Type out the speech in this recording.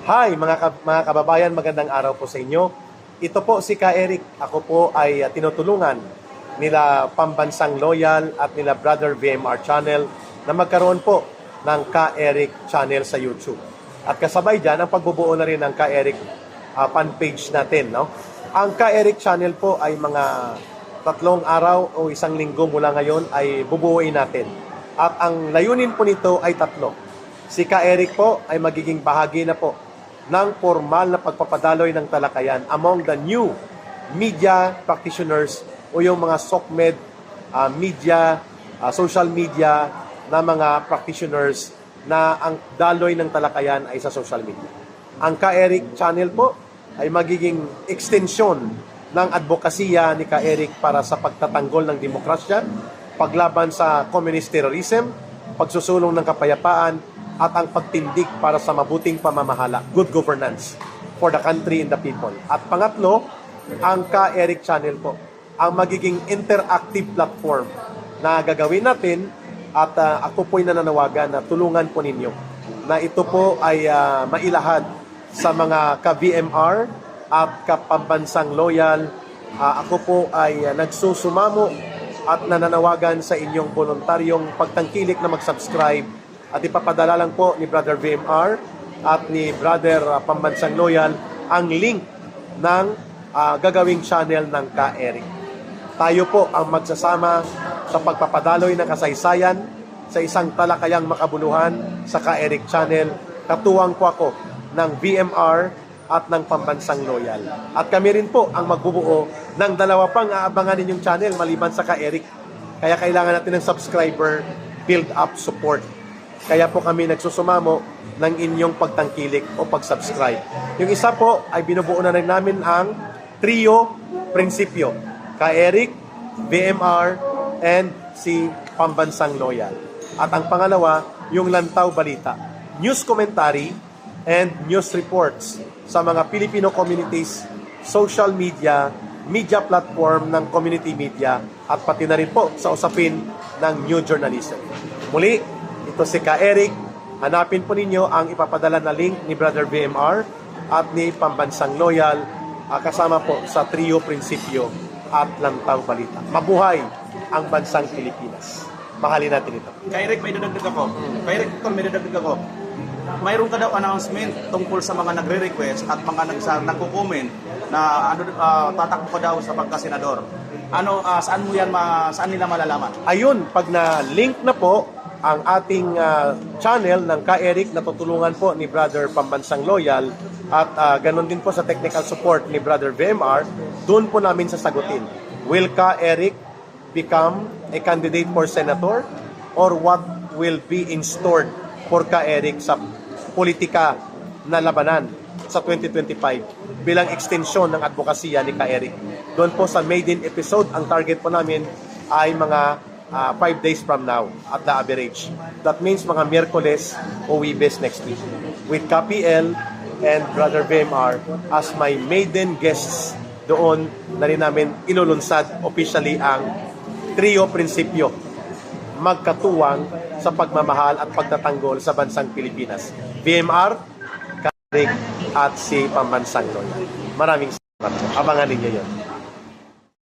Hi mga kababayan, magandang araw po sa inyo. Ito po si Ka Eric. Ako po ay tinutulungan nila Pambansang Loyal at nila Brother VMR Channel na magkaroon po ng Ka Eric Channel sa YouTube. At kasabay dyan, ang pagbubuo na rin ng Ka Eric fan page natin. No? Ang Ka Eric Channel po ay mga 3 araw o 1 linggo mula ngayon ay bubuuin natin. At ang layunin po nito ay 3. Si Ka Eric po ay magiging bahagi na po ng formal na pagpapadaloy ng talakayan among the new media practitioners o yung mga SOCMED media, social media na mga practitioners na ang daloy ng talakayan ay sa social media. Ang Ka Eric Channel po ay magiging extension ng advokasya ni Ka Eric para sa pagtatanggol ng demokrasya, paglaban sa communist terrorism, pagsusulong ng kapayapaan, at ang pagtindig para sa mabuting pamamahala, good governance for the country and the people. At pangatlo, ang Ka Eric Channel po, ang magiging interactive platform na gagawin natin at ako po'y nananawagan na tulungan po ninyo na ito po ay mailahad sa mga ka-VMR at ka-Pambansang Loyal. Ako po ay nagsusumamo at nananawagan sa inyong voluntaryong pagtangkilik na mag-subscribe at ipapadala lang po ni Brother VMR at ni Brother Pambansang Loyal ang link ng gagawing channel ng Ka Eric. Tayo po ang magsasama sa pagpapadaloy ng kasaysayan sa isang talakayang makabuluhan sa Ka Eric Channel. Katuwang po ako ng VMR at ng Pambansang Loyal. At kami rin po ang magbubuo ng 2 pang aabangan ninyong channel maliban sa Ka Eric. Kaya kailangan natin ng subscriber build-up support. Kaya po kami nagsusumamo ng inyong pagtangkilik o pag-subscribe. Yung isa po ay binubuo na rin namin ang trio prinsipyo. Ka Eric, VMR, and si Pambansang Loyal. At ang pangalawa, yung Lantaw Balita. News commentary and news reports sa mga Filipino communities, social media, media platform ng community media, at pati na rin po sa usapin ng new journalism. Muli, ito si Ka Eric. Hanapin po ninyo ang ipapadala na link ni Brother VMR at ni Pambansang Loyal kasama po sa trio prinsipyo at Lantaw Balita. Mabuhay ang bansang Pilipinas. Mahalin natin ito. Ka Eric, may dadagdag ako. Ka Eric, may dadagdag ako. Mayroon ka daw announcement tungkol sa mga nagre-request at mga nagko-comment na tatakbo ka daw sa pagka-senador. Saan mo yan, saan nila malalaman? Ayun, pag na-link na po ang ating channel ng Ka Eric, natutulungan po ni Brother Pambansang Loyal at ganun din po sa technical support ni Brother VMR, doon po namin sasagutin. Will Ka Eric become a candidate for senator or what will be in store for Ka Eric sa politika na labanan sa 2025 bilang extensyon ng advokasya ni Ka Eric. Doon po sa maiden episode, ang target po namin ay mga 5 days from now at the average. That means mga Miyerkules o Webes next week. With KPL and Brother VMR as my maiden guests, doon na rin namin ilulunsad officially ang trio prinsipyo magkatuwang sa pagmamahal at pagtatanggol sa bansang Pilipinas. VMR, Ka Eric at si Pambansang Loyal. Maraming salamat. Abangan ninyo yun.